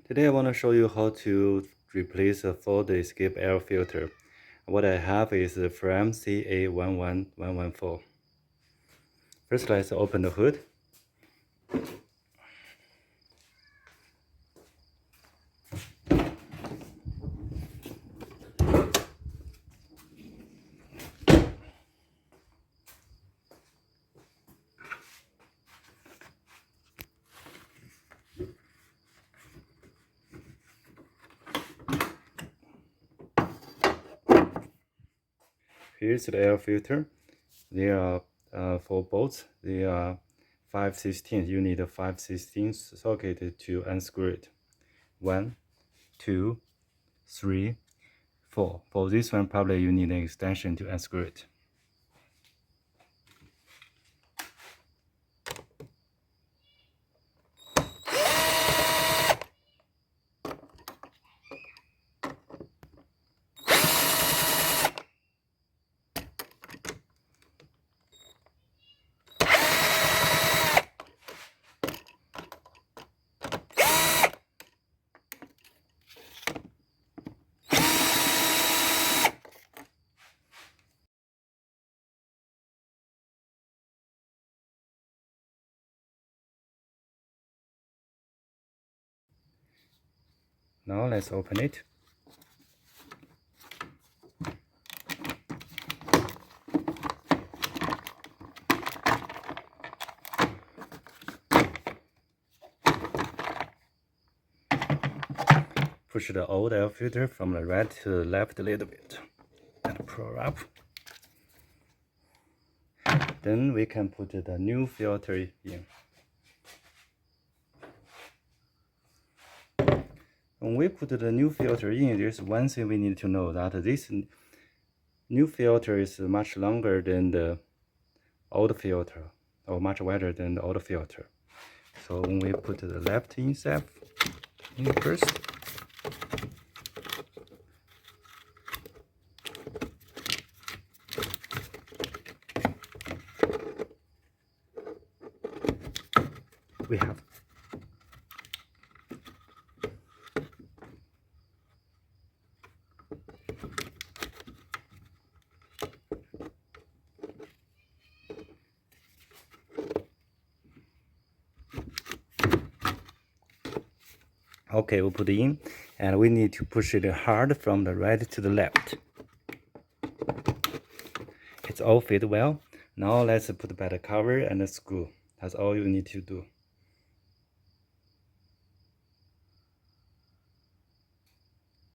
Today I want to show you how to replace a fault escape air filter. What I have is the Fram CA11114. First, let's open the hood. Here's the air filter. There are 4 bolts. There are 5/16. You need a 5/16 socket to unscrew it. 1, 2, 3, 4. For this one, probably you need an extension to unscrew it. Now let's open it. Push the old air filter from the right to the left a little bit and pull up. Then we can put the new filter in. When we put the new filter in, there's one thing we need to know, that this new filter is much longer than the old filter, or much wider than the old filter. So when we put the left inside in first, we have okay, we put it in, and we need to push it hard from the right to the left. It's all fit well. Now let's put back the cover and the screw. That's all you need to do.